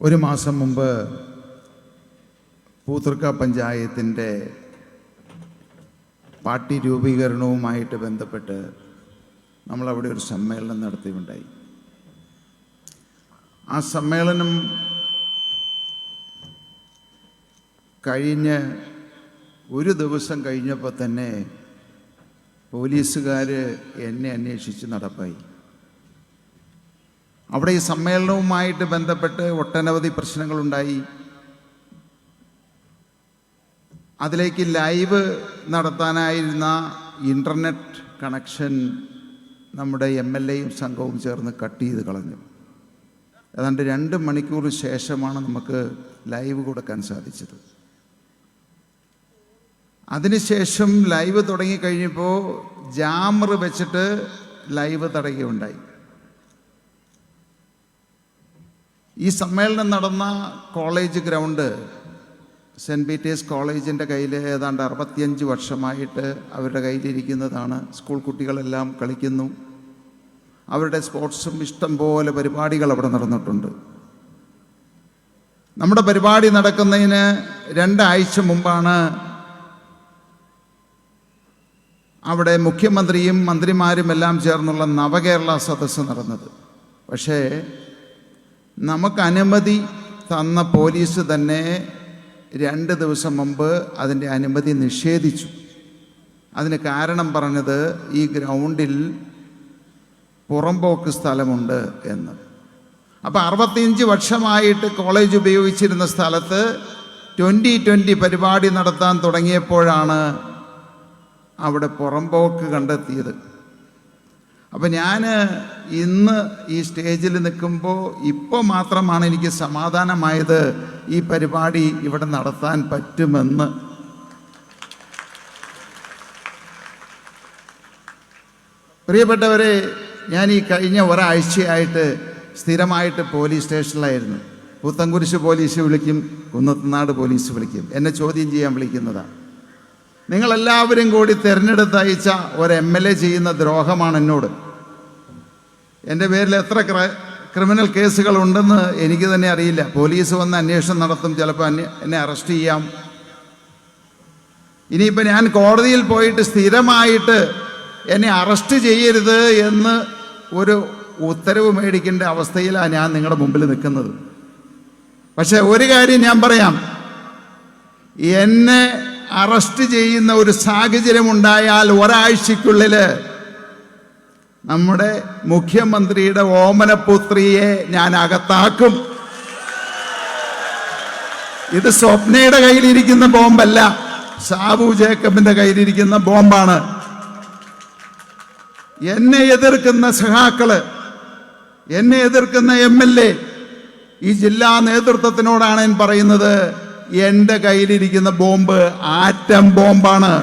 ഒരു മാസം മുമ്പ് പൂതൃക്ക പഞ്ചായത്തിൻ്റെ പാർട്ടി രൂപീകരണവുമായിട്ട് ബന്ധപ്പെട്ട് നമ്മളവിടെ ഒരു സമ്മേളനം നടത്തുകയുണ്ടായി. ആ സമ്മേളനം കഴിഞ്ഞ് ഒരു ദിവസം കഴിഞ്ഞപ്പോൾ തന്നെ പോലീസുകാർ എന്നെ അന്വേഷിച്ച് നടപ്പായി. അവിടെ ഈ സമ്മേളനവുമായിട്ട് ബന്ധപ്പെട്ട് ഒട്ടനവധി പ്രശ്നങ്ങളുണ്ടായി. അതിലേക്ക് ലൈവ് നടത്താനായിരുന്ന ഇൻ്റർനെറ്റ് കണക്ഷൻ നമ്മുടെ MLAയും സംഘവും ചേർന്ന് കട്ട് ചെയ്ത് കളഞ്ഞു. ഏതാണ്ട് 2 മണിക്കൂർ ശേഷമാണ് നമുക്ക് ലൈവ് കൊടുക്കാൻ സാധിച്ചത്. അതിനുശേഷം ലൈവ് തുടങ്ങിക്കഴിഞ്ഞപ്പോൾ ജാമർ വെച്ചിട്ട് ലൈവ് തടയുകയുണ്ടായി. ഈ സമ്മേളനം നടന്ന കോളേജ് ഗ്രൗണ്ട് സെൻറ്റ് പീറ്റേഴ്സ് കോളേജിൻ്റെ കയ്യിൽ ഏതാണ്ട് 65 വർഷമായിട്ട് അവരുടെ കയ്യിലിരിക്കുന്നതാണ്. സ്കൂൾ കുട്ടികളെല്ലാം കളിക്കുന്നു. അവരുടെ സ്പോർട്സും ഇഷ്ടംപോലെ പരിപാടികൾ അവിടെ നടന്നിട്ടുണ്ട്. നമ്മുടെ പരിപാടി നടക്കുന്നതിന് 2 ആഴ്ച മുമ്പാണ് അവിടെ മുഖ്യമന്ത്രിയും മന്ത്രിമാരും എല്ലാം ചേർന്നുള്ള നവകേരള സദസ്സ് നടന്നത്. പക്ഷേ നമുക്ക് അനുമതി തന്ന പോലീസ് തന്നെ 2 ദിവസം മുമ്പ് അതിൻ്റെ അനുമതി നിഷേധിച്ചു. അതിന് കാരണം പറഞ്ഞത് ഈ ഗ്രൗണ്ടിൽ പുറമ്പോക്ക് സ്ഥലമുണ്ട് എന്ന്. അപ്പോൾ 65 വർഷമായിട്ട് കോളേജ് ഉപയോഗിച്ചിരുന്ന സ്ഥലത്ത് 2020 പരിപാടി നടത്താൻ തുടങ്ങിയപ്പോഴാണ് അവിടെ പുറമ്പോക്ക് കണ്ടെത്തിയത്. അപ്പം ഞാൻ ഇന്ന് ഈ സ്റ്റേജിൽ നിൽക്കുമ്പോൾ ഇപ്പോൾ മാത്രമാണ് എനിക്ക് സമാധാനമായത് ഈ പരിപാടി ഇവിടെ നടത്താൻ പറ്റുമെന്ന്. പ്രിയപ്പെട്ടവരെ, ഞാൻ ഈ കഴിഞ്ഞ ഒരാഴ്ചയായിട്ട് സ്ഥിരമായിട്ട് പോലീസ് സ്റ്റേഷനിലായിരുന്നു. പുത്തൻകുരിശ് പോലീസ് വിളിക്കും, കുന്നത്തുനാട് പോലീസ് വിളിക്കും, എന്നെ ചോദ്യം ചെയ്യാൻ വിളിക്കുന്നതാണ്. നിങ്ങളെല്ലാവരും കൂടി തിരഞ്ഞെടുത്തയച്ച ഒരു MLA ചെയ്യുന്ന ദ്രോഹമാണ് എന്നോട്. എൻ്റെ പേരിൽ എത്ര ക്രിമിനൽ കേസുകളുണ്ടെന്ന് എനിക്ക് തന്നെ അറിയില്ല. പോലീസ് വന്ന് അന്വേഷണം നടത്തും, ചിലപ്പോൾ എന്നെ അറസ്റ്റ് ചെയ്യാം. ഇനിയിപ്പോൾ ഞാൻ കോടതിയിൽ പോയിട്ട് സ്ഥിരമായിട്ട് എന്നെ അറസ്റ്റ് ചെയ്യരുത് എന്ന് ഒരു ഉത്തരവ് മേടിക്കേണ്ട അവസ്ഥയിലാണ് ഞാൻ നിങ്ങളുടെ മുമ്പിൽ നിൽക്കുന്നത്. പക്ഷേ ഒരു കാര്യം ഞാൻ പറയാം, എന്നെ അറസ്റ്റ് ചെയ്യുന്ന ഒരു സാഹചര്യം ഉണ്ടായാൽ ഒരാഴ്ചയ്ക്കുള്ളിൽ നമ്മുടെ മുഖ്യമന്ത്രിയുടെ ഓമനപുത്രിയെ ഞാൻ അകത്താക്കും. ഇത് സ്വപ്നയുടെ കയ്യിലിരിക്കുന്ന ബോംബല്ല, സാബു ജേക്കബിന്റെ കയ്യിലിരിക്കുന്ന ബോംബാണ്. എന്നെ എതിർക്കുന്ന സഖാക്കള്, എന്നെ എതിർക്കുന്ന MLA, ഈ ജില്ലാ നേതൃത്വത്തിനോടാണ് ഞാൻ പറയുന്നത്, എൻ്റെ കയ്യിലിരിക്കുന്ന ബോംബ് ആറ്റം ബോംബാണ്.